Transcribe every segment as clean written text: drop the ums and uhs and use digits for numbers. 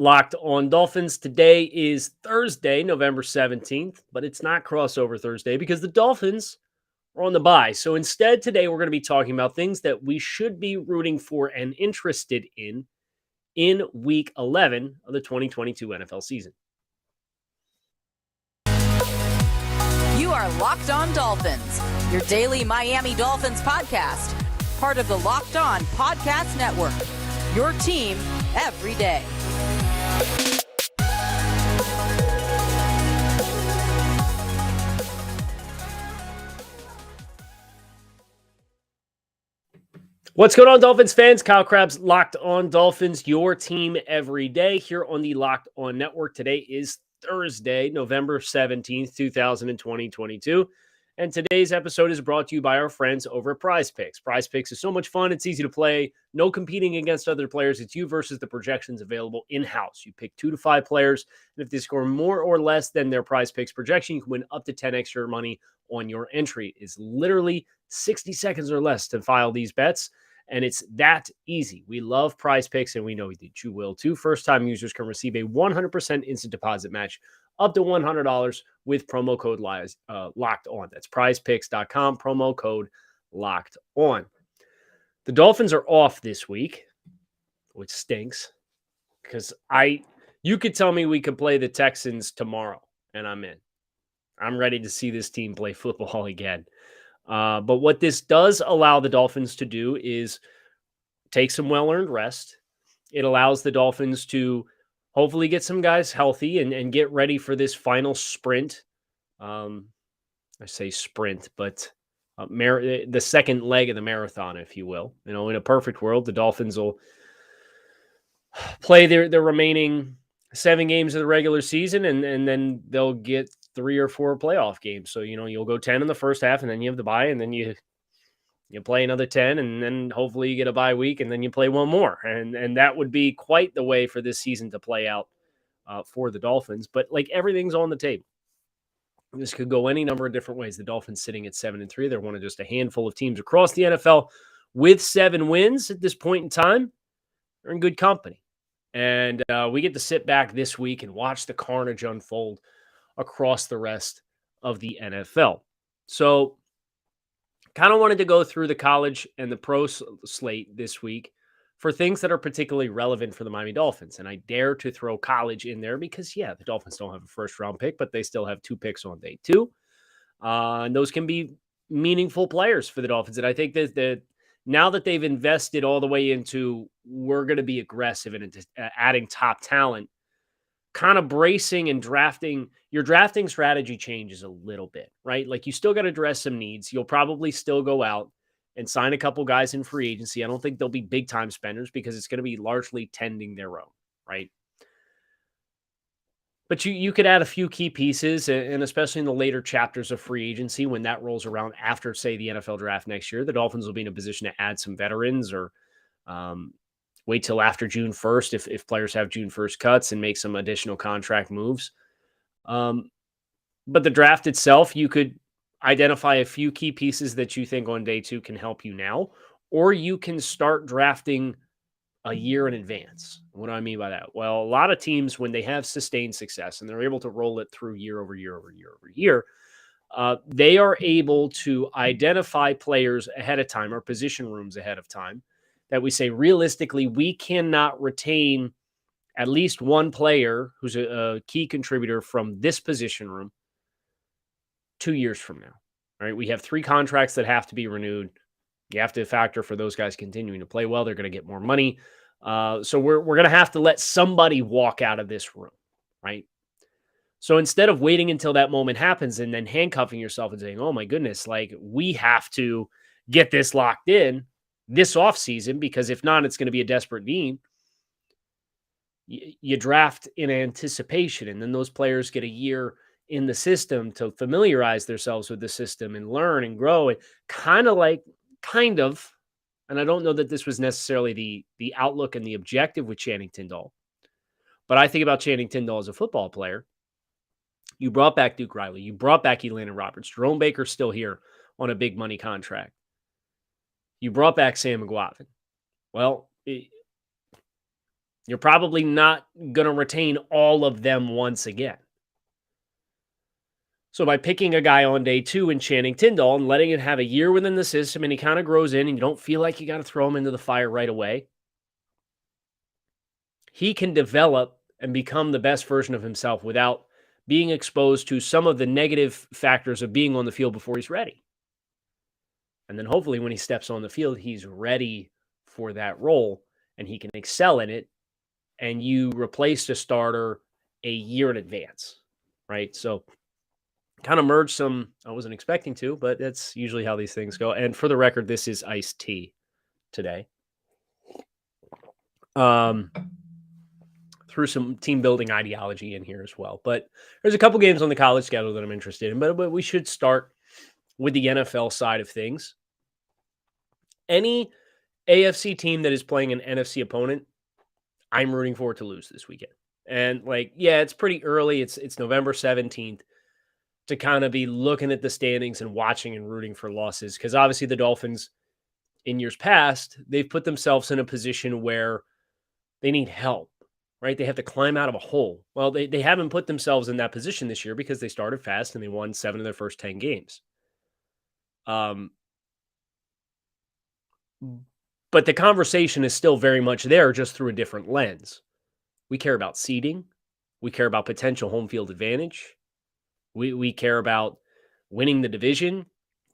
Locked On Dolphins. Today is Thursday, November 17th, but it's not crossover Thursday because the Dolphins are on the bye. So instead, today we're going to be talking about things that we should be rooting for and interested in Week 11 of the 2022 NFL season. You are Locked On Dolphins, your daily Miami Dolphins podcast, part of the Locked On Podcast Network, your team every day. What's going on, Dolphins fans? Kyle Krabs, Locked On Dolphins, your team every day here on the Locked On Network. Today is Thursday, November 17th, 2022. And today's episode is brought to you by our friends over at Prize Picks. Prize Picks is so much fun. It's easy to play. No competing against other players. It's you versus the projections available in-house. You pick 2 to 5 players, and if they score more or less than their Prize Picks projection, you can win up to 10 extra money on your entry. It's literally 60 seconds or less to file these bets, and it's that easy. We love Prize Picks, and we know that you will too. First-time users can receive a 100% instant deposit match up to $100 with promo code Locked On. That's prizepicks.com, promo code Locked On. The Dolphins are off this week, which stinks because you could tell me we could play the Texans tomorrow, and I'm in. I'm ready to see this team play football again. But what this does allow the Dolphins to do is take some well-earned rest. It allows the Dolphins to hopefully get some guys healthy and get ready for this final sprint. I say sprint, but the second leg of the marathon, if you will. You know, in a perfect world, the Dolphins will play their remaining 7 games of the regular season, and then they'll get 3 or 4 playoff games. So, you know, you'll go 10 in the first half, and then you have the bye, and then you play another 10, and then hopefully you get a bye week, and then you play one more. And that would be quite the way for this season to play out for the Dolphins. But, like, everything's on the table. This could go any number of different ways. The Dolphins sitting at 7-3. They're one of just a handful of teams across the NFL with 7 wins at this point in time. They're in good company. And we get to sit back this week and watch the carnage unfold across the rest of the NFL. So, kind of wanted to go through the college and the pro slate this week for things that are particularly relevant for the Miami Dolphins. And I dare to throw college in there because, yeah, the Dolphins don't have a first-round pick, but they still have 2 picks on day 2. And those can be meaningful players for the Dolphins. And I think that now that they've invested all the way into we're going to be aggressive and adding top talent, kind of bracing and drafting, your drafting strategy changes a little bit, right? Like, you still got to address some needs. You'll probably still go out and sign a couple guys in free agency. I don't think they'll be big time spenders because it's going to be largely tending their own, right? But you could add a few key pieces, and especially in the later chapters of free agency, when that rolls around after, say, the NFL draft next year, the Dolphins will be in a position to add some veterans or wait till after June 1st if players have June 1st cuts and make some additional contract moves. But the draft itself, you could identify a few key pieces that you think on day 2 can help you now, or you can start drafting a year in advance. What do I mean by that? Well, a lot of teams, when they have sustained success and they're able to roll it through year over year over year over year, they are able to identify players ahead of time or position rooms ahead of time that we say, realistically, we cannot retain at least one player who's a key contributor from this position room 2 years from now. All right, we have 3 contracts that have to be renewed. You have to factor for those guys continuing to play well. They're going to get more money. So we're going to have to let somebody walk out of this room, right? So instead of waiting until that moment happens and then handcuffing yourself and saying, oh my goodness, like, we have to get this locked in this offseason, because if not, it's going to be a desperate need. You draft in anticipation, and then those players get a year in the system to familiarize themselves with the system and learn and grow. And kind of, and I don't know that this was necessarily the outlook and the objective with Channing Tindall, but I think about Channing Tindall as a football player. You brought back Duke Riley. You brought back Elandon Roberts. Jerome Baker's still here on a big money contract. You brought back Sam McGuavin. Well, You're probably not going to retain all of them once again. So by picking a guy on day 2 and Channing Tindall and letting it have a year within the system and he kind of grows in and you don't feel like you got to throw him into the fire right away, he can develop and become the best version of himself without being exposed to some of the negative factors of being on the field before he's ready. And then hopefully when he steps on the field, he's ready for that role and he can excel in it. And you replace the starter a year in advance, right? So kind of merge some, I wasn't expecting to, but that's usually how these things go. And for the record, this is iced tea today. Threw some team building ideology in here as well. But there's a couple games on the college schedule that I'm interested in, but we should start with the NFL side of things. Any AFC team that is playing an NFC opponent, I'm rooting for it to lose this weekend. And it's pretty early. It's November 17th to kind of be looking at the standings and watching and rooting for losses. Because obviously the Dolphins in years past, they've put themselves in a position where they need help, right? They have to climb out of a hole. Well, they haven't put themselves in that position this year because they started fast and they won 7 of their first 10 games. But the conversation is still very much there, just through a different lens. We care about seeding. We care about potential home field advantage. We care about winning the division.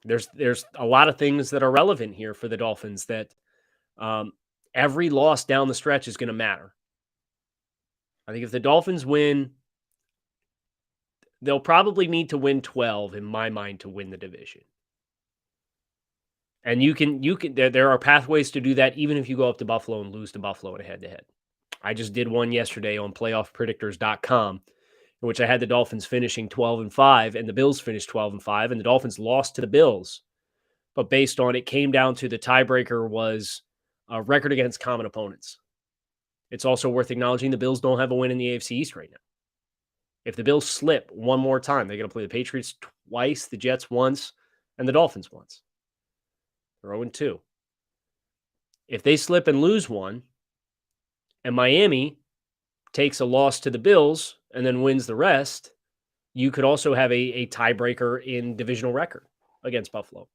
There's a lot of things that are relevant here for the Dolphins that every loss down the stretch is going to matter. I think if the Dolphins win, they'll probably need to win 12 in my mind to win the division. And you can there are pathways to do that even if you go up to Buffalo and lose to Buffalo in a head-to-head. I just did one yesterday on playoffpredictors.com in which I had the Dolphins finishing 12-5 and the Bills finished 12-5 and the Dolphins lost to the Bills. But based on it came down to the tiebreaker was a record against common opponents. It's also worth acknowledging the Bills don't have a win in the AFC East right now. If the Bills slip one more time, they're going to play the Patriots twice, the Jets once, and the Dolphins once. They're 0-2. If they slip and lose one, and Miami takes a loss to the Bills and then wins the rest, you could also have a tiebreaker in divisional record against Buffalo.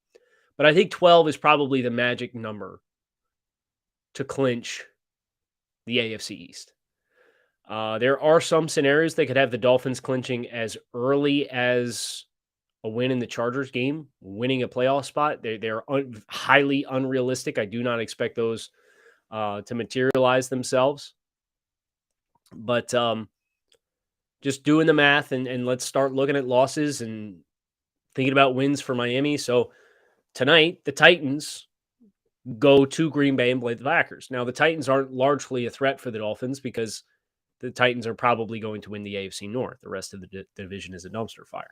But I think 12 is probably the magic number to clinch the AFC East. There are some scenarios that could have the Dolphins clinching as early as a win in the Chargers game, winning a playoff spot. They're highly unrealistic. I do not expect those to materialize themselves. But just doing the math and let's start looking at losses and thinking about wins for Miami. So tonight, the Titans go to Green Bay and play the Packers. Now, the Titans aren't largely a threat for the Dolphins because the Titans are probably going to win the AFC North. The rest of the division is a dumpster fire.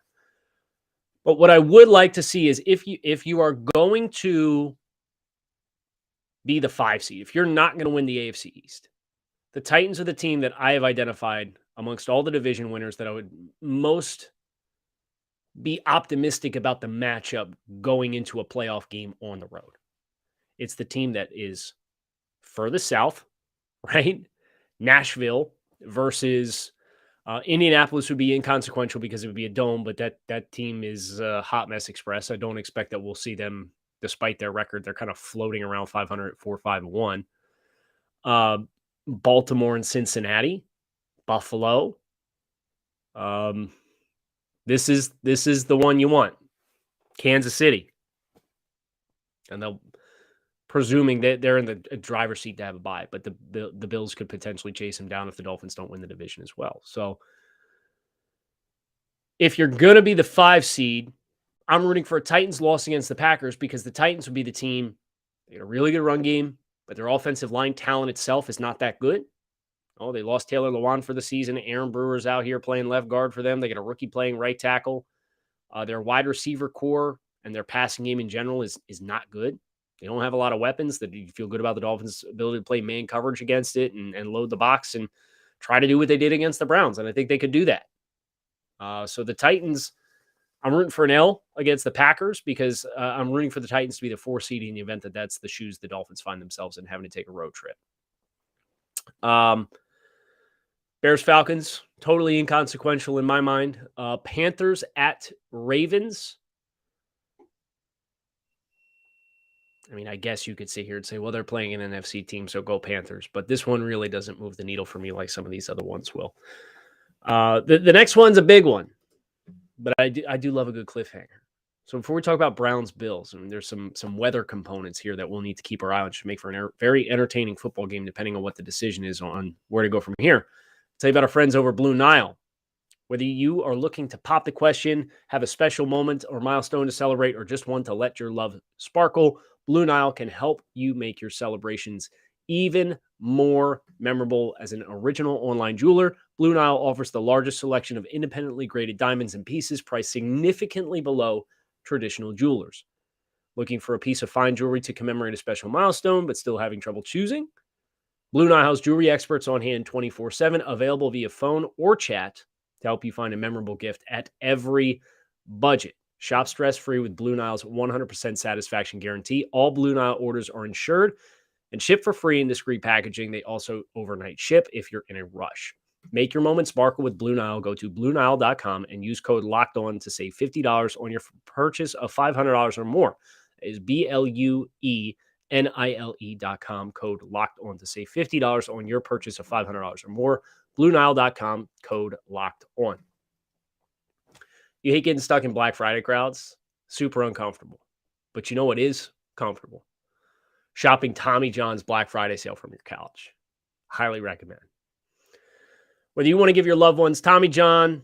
But what I would like to see is if you are going to be the 5 seed, if you're not going to win the AFC East, the Titans are the team that I have identified amongst all the division winners that I would most be optimistic about the matchup going into a playoff game on the road. It's the team that is furthest south, right? Nashville versus Indianapolis would be inconsequential because it would be a dome, but that team is a hot mess express. I don't expect that we'll see them, despite their record. They're kind of floating around 500 at 4-5-1. Baltimore and Cincinnati, Buffalo. This is the one you want. Kansas City. And they'll, presuming that they're in the driver's seat to have a bye, but the Bills could potentially chase them down if the Dolphins don't win the division as well. So if you're going to be the 5 seed, I'm rooting for a Titans loss against the Packers because the Titans would be the team. They got a really good run game, but their offensive line talent itself is not that good. Oh, they lost Taylor Lewan for the season. Aaron Brewer's out here playing left guard for them. They got a rookie playing right tackle. Their wide receiver core and their passing game in general is not good. They don't have a lot of weapons that you feel good about the Dolphins' ability to play man coverage against it and load the box and try to do what they did against the Browns. And I think they could do that. So the Titans, I'm rooting for an L against the Packers because I'm rooting for the Titans to be the 4 seed in the event that that's the shoes the Dolphins find themselves in having to take a road trip. Bears Falcons, totally inconsequential in my mind. Panthers at Ravens. I mean, I guess you could sit here and say, well, they're playing an NFC team, so go Panthers. But this one really doesn't move the needle for me like some of these other ones will. The next one's a big one, but I do love a good cliffhanger. So before we talk about Browns Bills, I mean, there's some weather components here that we'll need to keep our eye on to make for a very entertaining football game, depending on what the decision is on where to go from here. I'll tell you about our friends over Blue Nile. Whether you are looking to pop the question, have a special moment or milestone to celebrate, or just want to let your love sparkle, Blue Nile can help you make your celebrations even more memorable. As an original online jeweler, Blue Nile offers the largest selection of independently graded diamonds and pieces priced significantly below traditional jewelers. Looking for a piece of fine jewelry to commemorate a special milestone, but still having trouble choosing? Blue Nile's jewelry experts on hand 24/7, available via phone or chat to help you find a memorable gift at every budget. Shop stress-free with Blue Nile's 100% satisfaction guarantee. All Blue Nile orders are insured and shipped for free in discreet packaging. They also overnight ship if you're in a rush. Make your moment sparkle with Blue Nile. Go to BlueNile.com and use code LOCKEDON to save $50 on your purchase of $500 or more. That is BLUENILE.com, code LOCKEDON to save $50 on your purchase of $500 or more. BlueNile.com, code LOCKEDON. You hate getting stuck in Black Friday crowds? Super uncomfortable. But you know what is comfortable? Shopping Tommy John's Black Friday sale from your couch. Highly recommend. Whether you want to give your loved ones Tommy John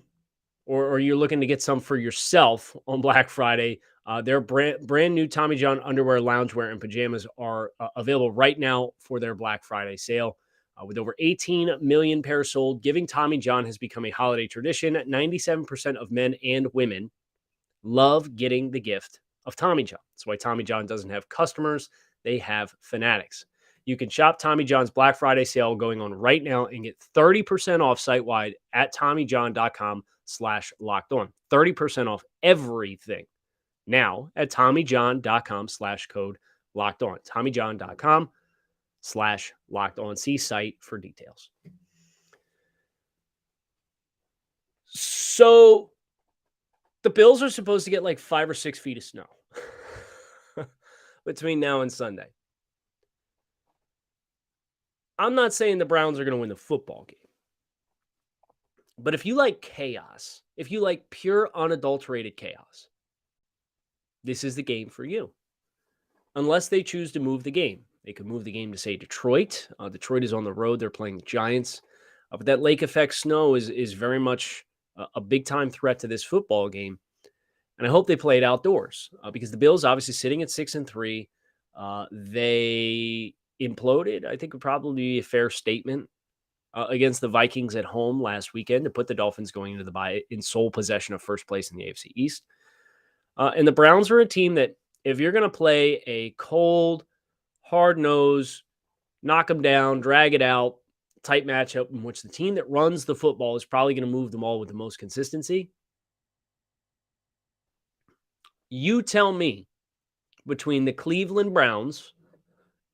or you're looking to get some for yourself on Black Friday, their brand new Tommy John underwear, loungewear, and pajamas are available right now for their Black Friday sale. With over 18 million pairs sold, giving Tommy John has become a holiday tradition. 97% of men and women love getting the gift of Tommy John. That's why Tommy John doesn't have customers. They have fanatics. You can shop Tommy John's Black Friday sale going on right now and get 30% off site-wide at TommyJohn.com/lockedon. 30% off everything now at TommyJohn.com/code lockedon. TommyJohn.com/lockedon. See site for details. So the Bills are supposed to get like 5 or 6 feet of snow between now and Sunday. I'm not saying the Browns are going to win the football game. But if you like chaos, if you like pure, unadulterated chaos, this is the game for you. Unless they choose to move the game. They could move the game to, say, Detroit. Detroit is on the road. They're playing the Giants. But that lake effect snow is very much a big-time threat to this football game. And I hope they play it outdoors because the Bills obviously sitting at 6-3. They imploded, I think would probably be a fair statement, against the Vikings at home last weekend to put the Dolphins going into the bye in sole possession of first place in the AFC East. And the Browns are a team that if you're going to play a cold, hard-nosed, knock them down, drag it out, tight matchup in which the team that runs the football is probably going to move them all with the most consistency, you tell me between the Cleveland Browns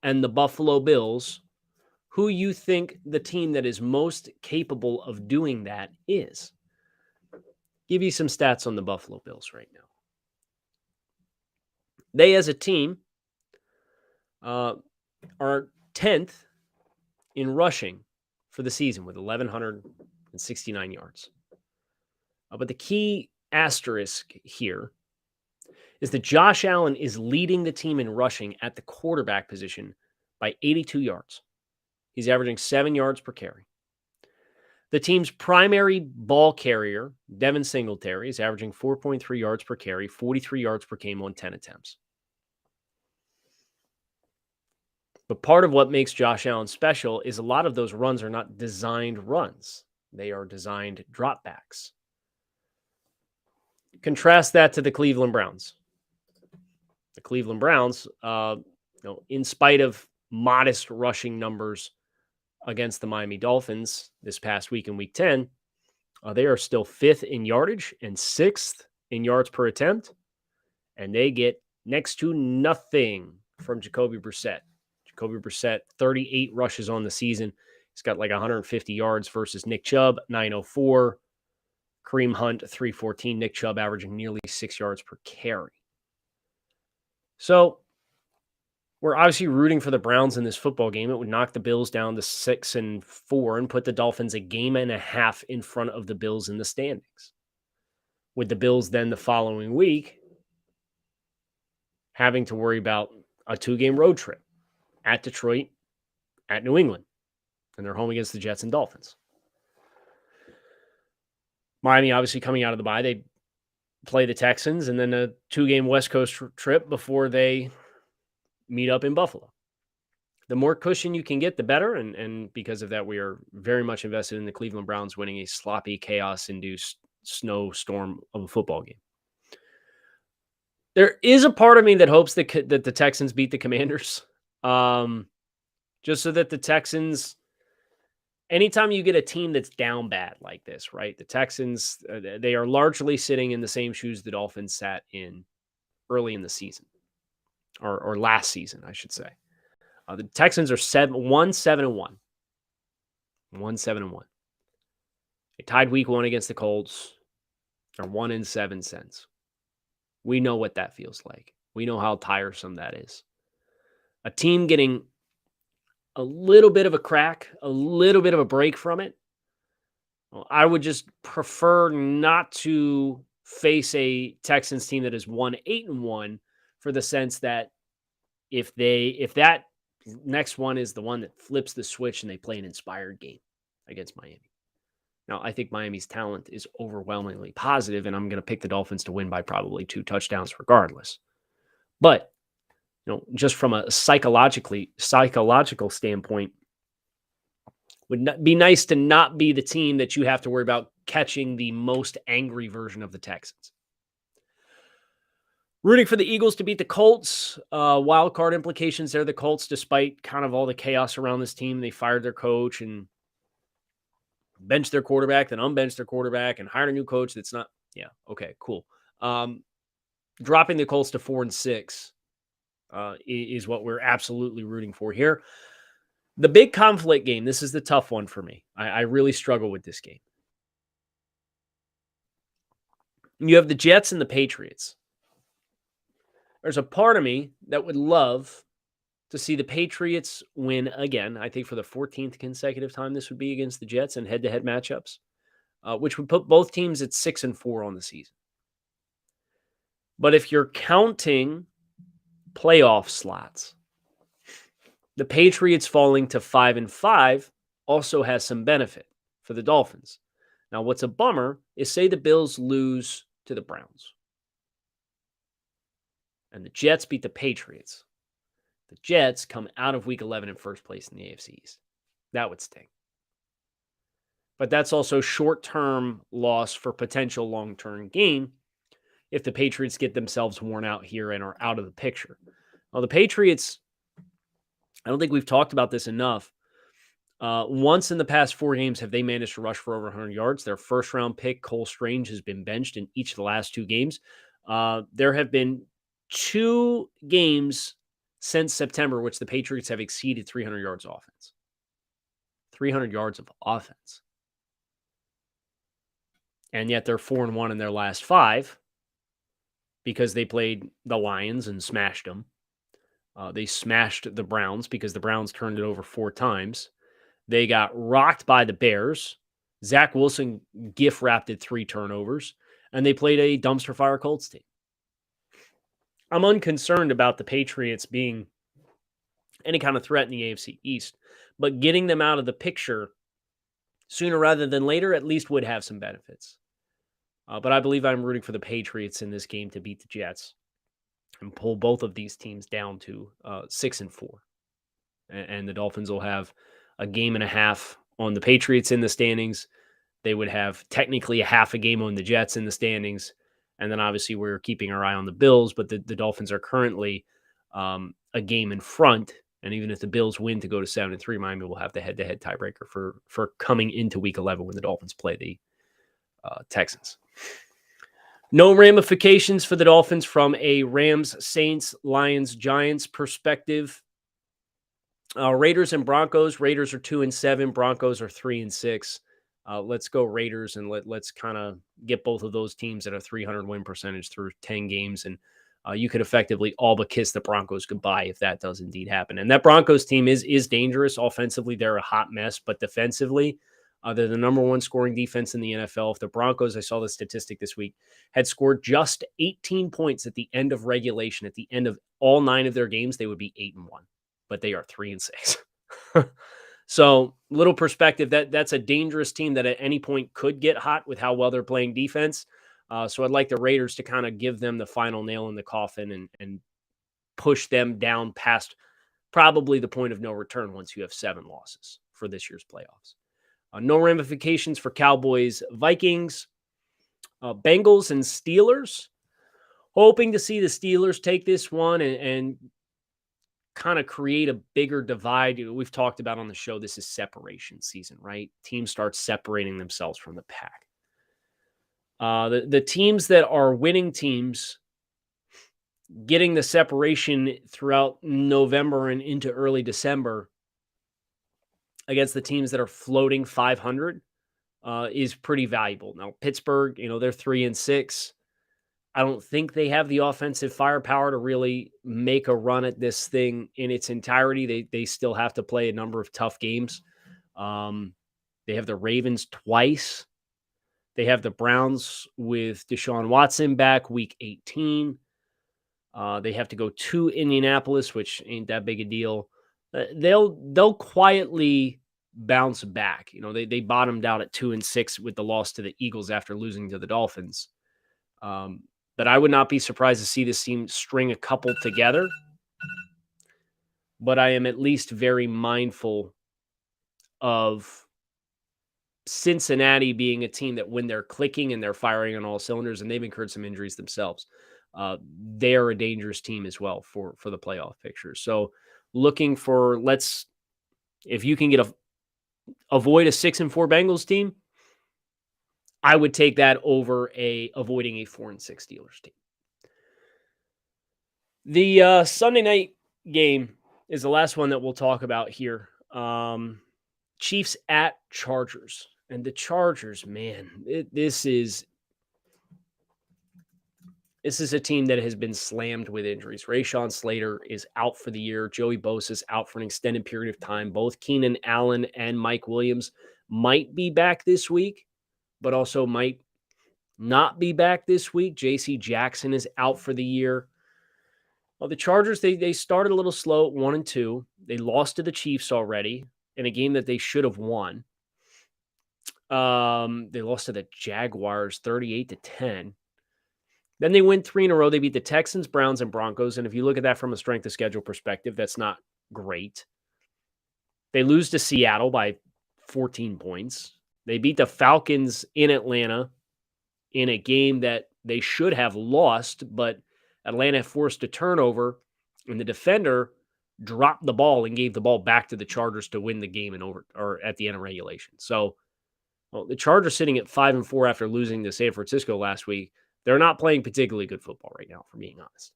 and the Buffalo Bills, who you think the team that is most capable of doing that is. Give you some stats on the Buffalo Bills right now. They, as a team, are 10th in rushing for the season with 1,169 yards. But the key asterisk here is that Josh Allen is leading the team in rushing at the quarterback position by 82 yards. He's averaging 7 yards per carry. The team's primary ball carrier, Devin Singletary, is averaging 4.3 yards per carry, 43 yards per game on 10 attempts. But part of what makes Josh Allen special is a lot of those runs are not designed runs. They are designed dropbacks. Contrast that to the Cleveland Browns. The Cleveland Browns, in spite of modest rushing numbers against the Miami Dolphins this past week in Week 10, they are still 5th in yardage and 6th in yards per attempt, and they get next to nothing from Jacoby Brissett. Jacoby Brissett, 38 rushes on the season. He's got like 150 yards versus Nick Chubb, 904. Kareem Hunt, 314. Nick Chubb averaging nearly 6 yards per carry. So we're obviously rooting for the Browns in this football game. It would knock the Bills down to 6-4 and put the Dolphins a game and a half in front of the Bills in the standings. With the Bills then the following week having to worry about a 2-game road trip at Detroit, at New England, and they're home against the Jets and Dolphins. Miami obviously coming out of the bye, they play the Texans and then a 2-game West Coast trip before they meet up in Buffalo. The more cushion you can get, the better. And because of that, we are very much invested in the Cleveland Browns winning a sloppy, chaos-induced snowstorm of a football game. There is a part of me that hopes that the Texans beat the Commanders. Just so that the Texans, anytime you get a team that's down bad like this, right? The Texans, they are largely sitting in the same shoes the Dolphins sat in early in the season. Or last season, I should say. The Texans are 1-7-1. 1-7-1. They tied week 1 against the Colts. They're 1-7 since. We know what that feels like. We know how tiresome that is. A team getting a little bit of a crack, a little bit of a break from it. Well, I would just prefer not to face a Texans team that is 1-8-1 for the sense that if that next one is the one that flips the switch and they play an inspired game against Miami. Now, I think Miami's talent is overwhelmingly positive, and I'm going to pick the Dolphins to win by probably 2 touchdowns regardless. But, just from a psychological standpoint, would be nice to not be the team that you have to worry about catching the most angry version of the Texans. Rooting for the Eagles to beat the Colts. Wild card implications there. The Colts, despite kind of all the chaos around this team, they fired their coach and benched their quarterback, then unbenched their quarterback and hired a new coach that's not. Yeah, okay, cool. Dropping the Colts to 4-6 is what we're absolutely rooting for here. The big conflict game, this is the tough one for me. I really struggle with this game. You have the Jets and the Patriots. There's a part of me that would love to see the Patriots win again. I think for the 14th consecutive time this would be against the Jets in head-to-head matchups, which would put both teams at 6-4 on the season. But if you're counting playoff slots, the Patriots falling to 5-5 also has some benefit for the Dolphins. Now, what's a bummer is say the Bills lose to the Browns and the Jets beat the Patriots. The Jets come out of week 11 in first place in the AFC East. That would sting. But that's also short-term loss for potential long-term gain if the Patriots get themselves worn out here and are out of the picture. Well, the Patriots, I don't think we've talked about this enough. Once in the past 4 games have they managed to rush for over 100 yards. Their first-round pick, Cole Strange, has been benched in each of the last 2 games. There have been 2 games since September which the Patriots have exceeded 300 yards offense. 300 yards of offense. And yet they're 4-1 in their last 5 because they played the Lions and smashed them. They smashed the Browns because the Browns turned it over 4 times. They got rocked by the Bears. Zach Wilson gift-wrapped 3 turnovers. And they played a dumpster fire Colts team. I'm unconcerned about the Patriots being any kind of threat in the AFC East. But getting them out of the picture sooner rather than later at least would have some benefits. But I believe I'm rooting for the Patriots in this game to beat the Jets and pull both of these teams down to 6-4. And the Dolphins will have a game and a half on the Patriots in the standings. They would have technically a half a game on the Jets in the standings. And then obviously we're keeping our eye on the Bills, but the Dolphins are currently a game in front. And even if the Bills win to go to 7-3, Miami will have the head-to-head tiebreaker for coming into week 11 when the Dolphins play the Texans. No ramifications for the Dolphins from a Rams, Saints, Lions, Giants perspective. Raiders and Broncos. Raiders are 2-7. Broncos are 3-6. Let's go Raiders, and let's kind of get both of those teams at a 300 win percentage through 10 games. And you could effectively all but kiss the Broncos goodbye if that does indeed happen. And that Broncos team is dangerous. Offensively, they're a hot mess, but defensively, they're the number one scoring defense in the NFL. If the Broncos, I saw the statistic this week, had scored just 18 points at the end of regulation, at the end of all 9 of their games, they would be 8-1. But they are 3-6. So, little perspective, that's a dangerous team that at any point could get hot with how well they're playing defense. So I'd like the Raiders to kind of give them the final nail in the coffin and push them down past probably the point of no return once you have 7 losses for this year's playoffs. No ramifications for Cowboys, Vikings, Bengals, and Steelers. Hoping to see the Steelers take this one and kind of create a bigger divide. We've talked about on the show, this is separation season, right? Teams start separating themselves from the pack. The teams that are winning teams getting the separation throughout November and into early December against the teams that are floating 500 is pretty valuable. Now, Pittsburgh, they're 3-6. I don't think they have the offensive firepower to really make a run at this thing in its entirety. They still have to play a number of tough games. They have the Ravens twice. They have the Browns with Deshaun Watson back week 18. They have to go to Indianapolis, which ain't that big a deal. They'll quietly bounce back. They bottomed out at 2-6 with the loss to the Eagles after losing to the Dolphins. But I would not be surprised to see this team string a couple together. But I am at least very mindful of Cincinnati being a team that when they're clicking and they're firing on all cylinders, and they've incurred some injuries themselves, they are a dangerous team as well for the playoff picture. So looking for, if you can avoid a 6-4 Bengals team, I would take that over avoiding a 4-6 Steelers team. The Sunday night game is the last one that we'll talk about here. Chiefs at Chargers. And the Chargers, man, this is a team that has been slammed with injuries. Rashawn Slater is out for the year. Joey Bosa is out for an extended period of time. Both Keenan Allen and Mike Williams might be back this week, but also might not be back this week. J.C. Jackson is out for the year. Well, the Chargers, they started a little slow at 1-2. They lost to the Chiefs already in a game that they should have won. They lost to the Jaguars 38-10. Then they win 3 in a row. They beat the Texans, Browns, and Broncos. And if you look at that from a strength of schedule perspective, that's not great. They lose to Seattle by 14 points. They beat the Falcons in Atlanta in a game that they should have lost, but Atlanta forced a turnover, and the defender dropped the ball and gave the ball back to the Chargers to win the game at the end of regulation. So, the Chargers sitting at 5-4 after losing to San Francisco last week. They're not playing particularly good football right now, for being honest.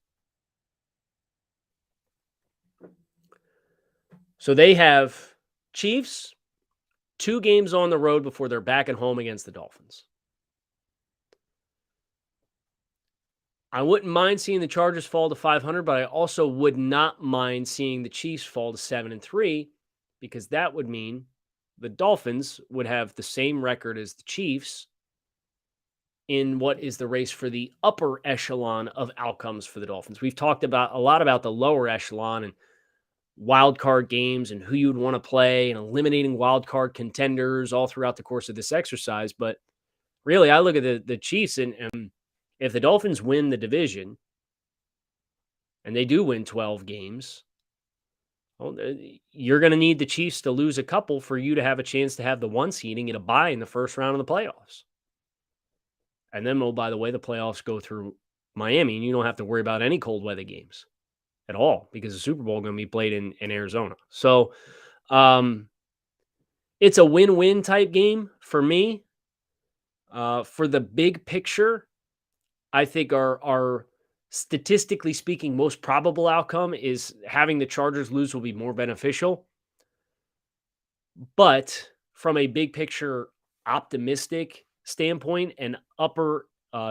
So they have Chiefs, 2 games on the road before they're back at home against the Dolphins. I wouldn't mind seeing the Chargers fall to 500, but I also would not mind seeing the Chiefs fall to 7-3, because that would mean the Dolphins would have the same record as the Chiefs in what is the race for the upper echelon of outcomes for the Dolphins. We've talked a lot about the lower echelon and wild card games and who you would want to play and eliminating wild card contenders all throughout the course of this exercise. But really, I look at the Chiefs, and if the Dolphins win the division, and they do win 12 games, well, you're going to need the Chiefs to lose a couple for you to have a chance to have the 1 seed and get a bye in the first round of the playoffs. And then, oh, by the way, the playoffs go through Miami, and you don't have to worry about any cold weather games at all, because the Super Bowl is going to be played in Arizona. So it's a win-win type game for me. For the big picture, I think our statistically speaking, most probable outcome is having the Chargers lose will be more beneficial. But from a big picture optimistic standpoint and upper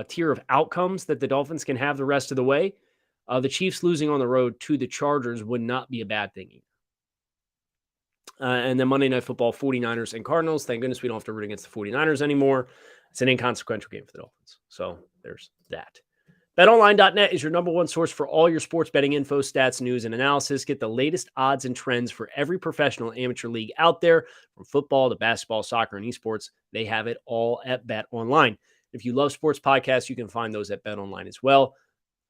tier of outcomes that the Dolphins can have the rest of the way, the Chiefs losing on the road to the Chargers would not be a bad thing. And then Monday Night Football, 49ers and Cardinals. Thank goodness we don't have to root against the 49ers anymore. It's an inconsequential game for the Dolphins. So there's that. BetOnline.net is your number one source for all your sports betting info, stats, news, and analysis. Get the latest odds and trends for every professional amateur league out there, from football to basketball, soccer, and esports. They have it all at BetOnline. If you love sports podcasts, you can find those at BetOnline as well.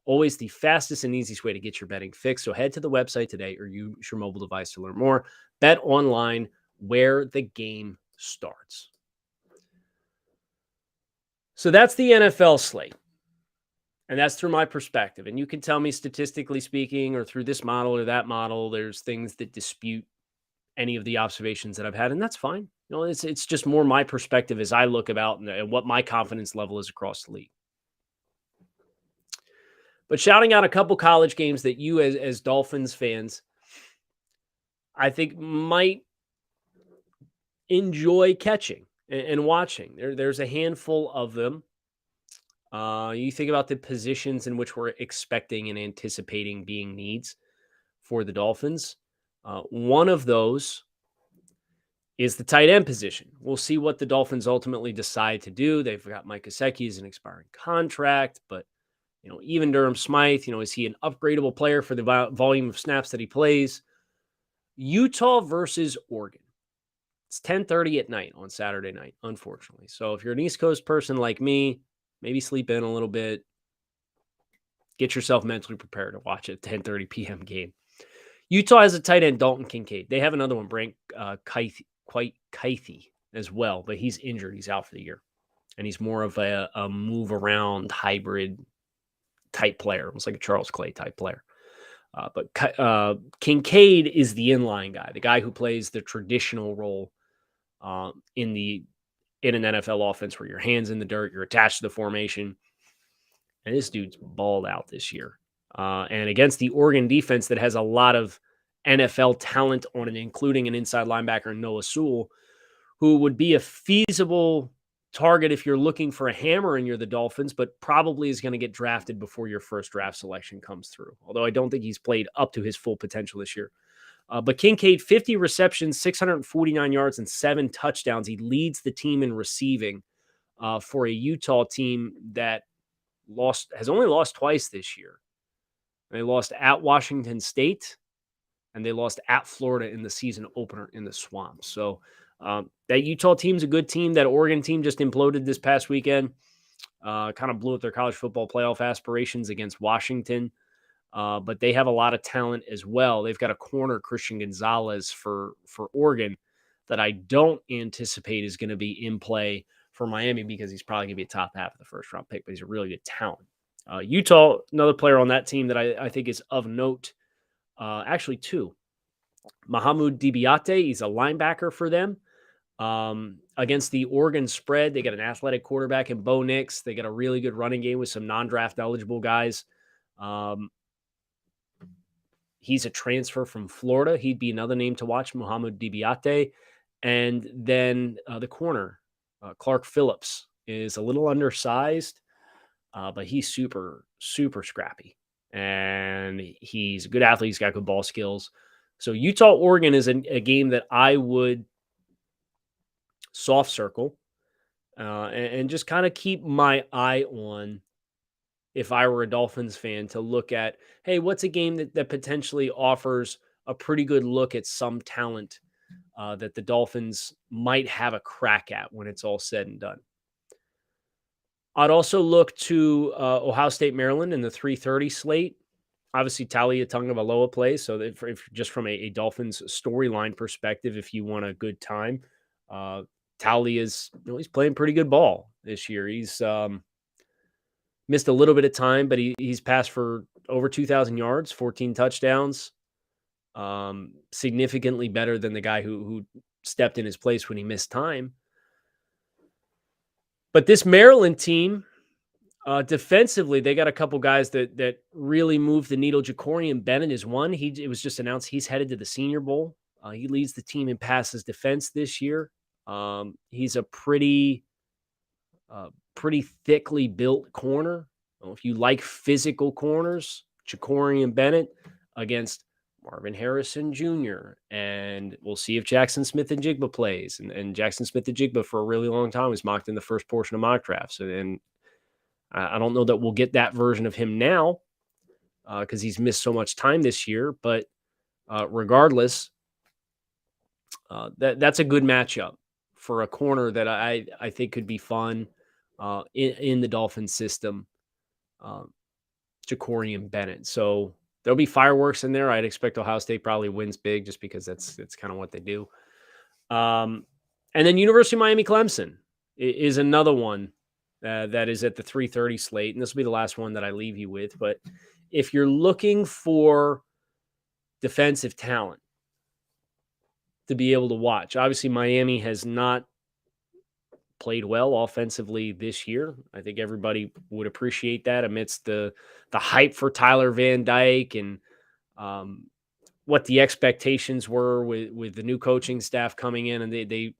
Always the fastest and easiest way to get your betting fixed. So head to the website today or use your mobile device to learn more. BetOnline, where the game starts. So that's the NFL slate. And that's through my perspective. And you can tell me statistically speaking, or through this model or that model, there's things that dispute any of the observations that I've had. And that's fine. You know, it's just more my perspective as I look about and what my confidence level is across the league. But shouting out a couple college games that you as Dolphins fans, I think might enjoy catching and watching. There's a handful of them. You think about the positions in which we're expecting and anticipating being needs for the Dolphins. One of those is the tight end position. We'll see what the Dolphins ultimately decide to do. They've got Mike Gesicki as an expiring contract, but even Durham Smythe, is he an upgradable player for the volume of snaps that he plays? Utah versus Oregon. It's 10:30 at night on Saturday night, unfortunately. So if you're an East Coast person like me, maybe sleep in a little bit. Get yourself mentally prepared to watch a 10:30 p.m. game. Utah has a tight end, Dalton Kincaid. They have another one, Brant Kuithe as well, but he's injured. He's out for the year. And he's more of a move-around hybrid type player, almost like a Charles Clay type player. But Kincaid is the inline guy, the guy who plays the traditional role in an NFL offense where your hands in the dirt, you're attached to the formation. And this dude's balled out this year. And against the Oregon defense that has a lot of NFL talent on it, including an inside linebacker, Noah Sewell, who would be a feasible target if you're looking for a hammer and you're the Dolphins, but probably is going to get drafted before your first draft selection comes through. Although I don't think he's played up to his full potential this year. But Kincaid, 50 receptions, 649 yards, and 7 touchdowns. He leads the team in receiving for a Utah team that has only lost twice this year. They lost at Washington State, and they lost at Florida in the season opener in the Swamp. So that Utah team's a good team. That Oregon team just imploded this past weekend. Kind of blew up their college football playoff aspirations against Washington. But they have a lot of talent as well. They've got a corner, Christian Gonzalez, for Oregon that I don't anticipate is going to be in play for Miami because he's probably going to be a top half of the first round pick, but he's a really good talent. Utah, another player on that team that I think is of note, actually two. Mahamoud Dibiate, he's a linebacker for them. Against the Oregon spread, they got an athletic quarterback in Bo Nix. They got a really good running game with some non-draft eligible guys. He's a transfer from Florida. He'd be another name to watch, Mahamoud Dibiate. And then the corner, Clark Phillips, is a little undersized, but he's super, super scrappy. And he's a good athlete. He's got good ball skills. So Utah-Oregon is a game that I would soft circle and just kind of keep my eye on if I were a Dolphins fan to look at, hey, what's a game that potentially offers a pretty good look at some talent that the Dolphins might have a crack at when it's all said and done. I'd also look to Ohio State, Maryland in the 3:30 slate. Obviously, Talia Tagovailoa plays, so if just from a Dolphins storyline perspective, if you want a good time, Talia's he's playing pretty good ball this year. He's missed a little bit of time, but he's passed for over 2,000 yards, 14 touchdowns, significantly better than the guy who stepped in his place when he missed time. But this Maryland team, Defensively, they got a couple guys that really moved the needle. Jacorian Bennett is one. It was just announced he's headed to the Senior Bowl. He leads the team in passes defense this year. He's a pretty thickly built corner. If you like physical corners, Jacorian Bennett against Marvin Harrison Jr. And we'll see if Jackson Smith-Njigba plays. And Jackson Smith-Njigba for a really long time was mocked in the first portion of mock drafts. And I don't know that we'll get that version of him now because he's missed so much time this year. But regardless, that's a good matchup for a corner that I think could be fun in the Dolphins system. Jacorian Bennett. So there'll be fireworks in there. I'd expect Ohio State probably wins big just because that's kind of what they do. And then University of Miami Clemson is another one that is at the 3:30 slate. And this will be the last one that I leave you with. But if you're looking for defensive talent to be able to watch, obviously Miami has not played well offensively this year. I think everybody would appreciate that amidst the hype for Tyler Van Dyke and what the expectations were with the new coaching staff coming in, and they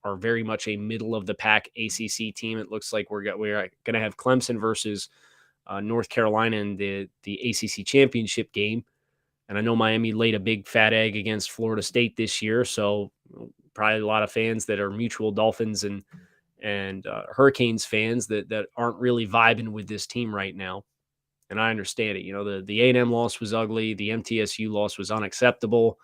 are very much a middle of the pack ACC team. It looks like we're going to have Clemson versus North Carolina in the ACC championship game. And I know Miami laid a big fat egg against Florida State this year. So probably a lot of fans that are mutual Dolphins and Hurricanes fans that aren't really vibing with this team right now. And I understand it. You know, the A&M loss was ugly. The MTSU loss was unacceptable.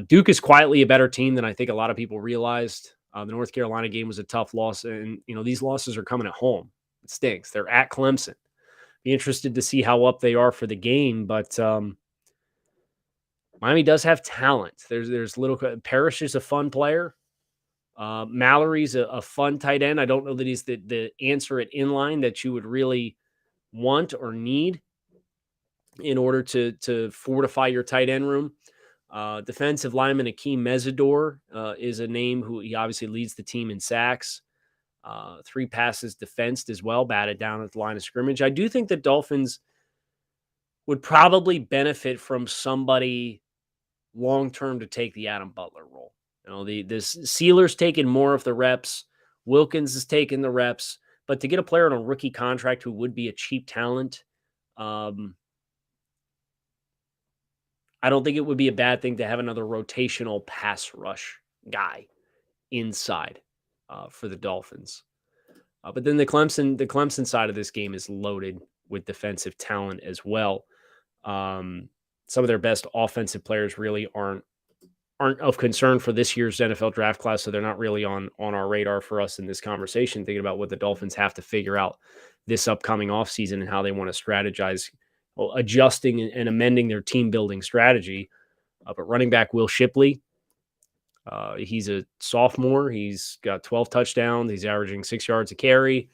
Duke is quietly a better team than I think a lot of people realized. The North Carolina game was a tough loss. And, you know, these losses are coming at home. It stinks. They're at Clemson. Be interested to see how up they are for the game. But Miami does have talent. There's little – Parrish is a fun player. Mallory's a fun tight end. I don't know that he's the answer at inline that you would really want or need in order to fortify your tight end room. Defensive lineman Akeem Mesidor is a name who he obviously leads the team in sacks. 3 passes defensed as well, batted down at the line of scrimmage. I do think the Dolphins would probably benefit from somebody long-term to take the Adam Butler role. You know, the Sealer's taking more of the reps. Wilkins is taking the reps. But to get a player on a rookie contract who would be a cheap talent, I don't think it would be a bad thing to have another rotational pass rush guy inside for the Dolphins. But then the Clemson side of this game is loaded with defensive talent as well. Some of their best offensive players really aren't of concern for this year's NFL draft class, so they're not really on our radar for us in this conversation, thinking about what the Dolphins have to figure out this upcoming offseason and how they want to strategize, adjusting and amending their team-building strategy. But running back Will Shipley, he's a sophomore. He's got 12 touchdowns. He's averaging 6 yards a carry.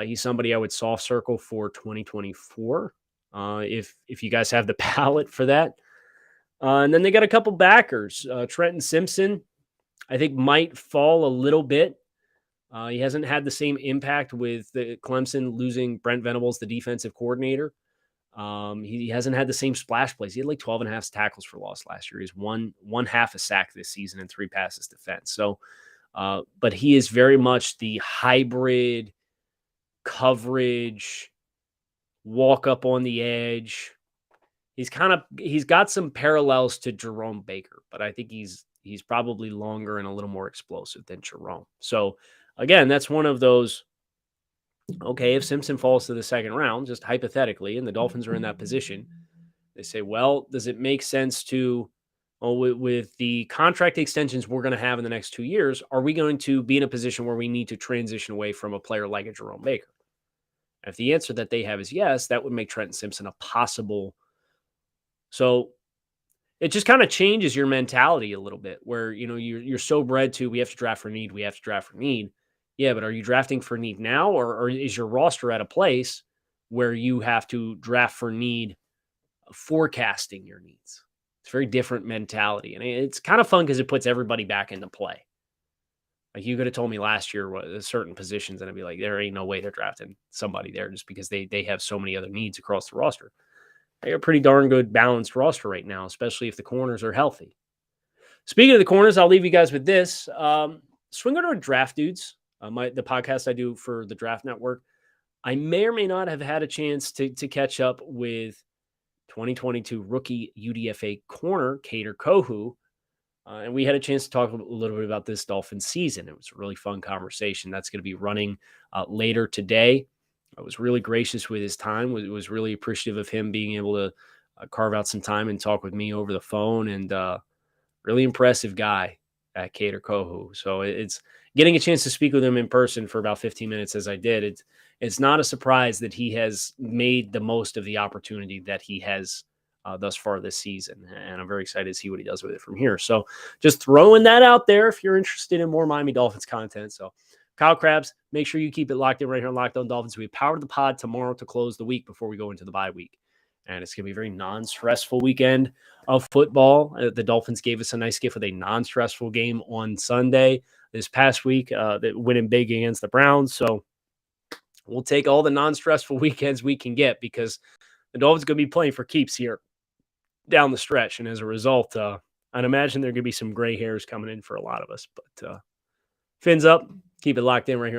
He's somebody I would soft circle for 2024 if you guys have the palate for that. And then they got a couple backers. Trenton Simpson, I think, might fall a little bit. He hasn't had the same impact with the Clemson losing Brent Venables, the defensive coordinator. He hasn't had the same splash plays. He had like 12 and a half tackles for loss last year. He's one half a sack this season and 3 passes defense. So, but he is very much the hybrid coverage, walk up on the edge. He's got some parallels to Jerome Baker, but I think he's probably longer and a little more explosive than Jerome. So again, that's one of those, okay, if Simpson falls to the second round, just hypothetically, and the Dolphins are in that position, they say, well, does it make sense to, with the contract extensions we're going to have in the next 2 years, are we going to be in a position where we need to transition away from a player like a Jerome Baker? And if the answer that they have is yes, that would make Trenton Simpson a possible. So it just kind of changes your mentality a little bit where, you know, you're so bred to, we have to draft for need. We have to draft for need. Yeah. But are you drafting for need now, or is your roster at a place where you have to draft for need, forecasting your needs? It's a very different mentality. And it's kind of fun because it puts everybody back into play. Like you could have told me last year what certain positions, and I'd be like, there ain't no way they're drafting somebody there just because they have so many other needs across the roster. They got a pretty darn good balanced roster right now, especially if the corners are healthy. Speaking of the corners, I'll leave you guys with this. Swing over to Draft Dudes, the podcast I do for the Draft Network. I may or may not have had a chance to catch up with 2022 rookie UDFA corner Kader Kohu. And we had a chance to talk a little bit about this Dolphins season. It was a really fun conversation. That's going to be running later today. I was really gracious with his time. Was really appreciative of him being able to carve out some time and talk with me over the phone. And really impressive guy at Kader Kohu. So it's getting a chance to speak with him in person for about 15 minutes as I did. It's not a surprise that he has made the most of the opportunity that he has thus far this season. And I'm very excited to see what he does with it from here. So just throwing that out there if you're interested in more Miami Dolphins content. So Kyle Krabs, make sure you keep it locked in right here on Locked On Dolphins. We power the pod tomorrow to close the week before we go into the bye week. And it's going to be a very non-stressful weekend of football. The Dolphins gave us a nice gift with a non-stressful game on Sunday this past week, winning big against the Browns. So we'll take all the non-stressful weekends we can get because the Dolphins are going to be playing for keeps here down the stretch. And as a result, I'd imagine there are going to be some gray hairs coming in for a lot of us. But fins up, keep it locked in right here.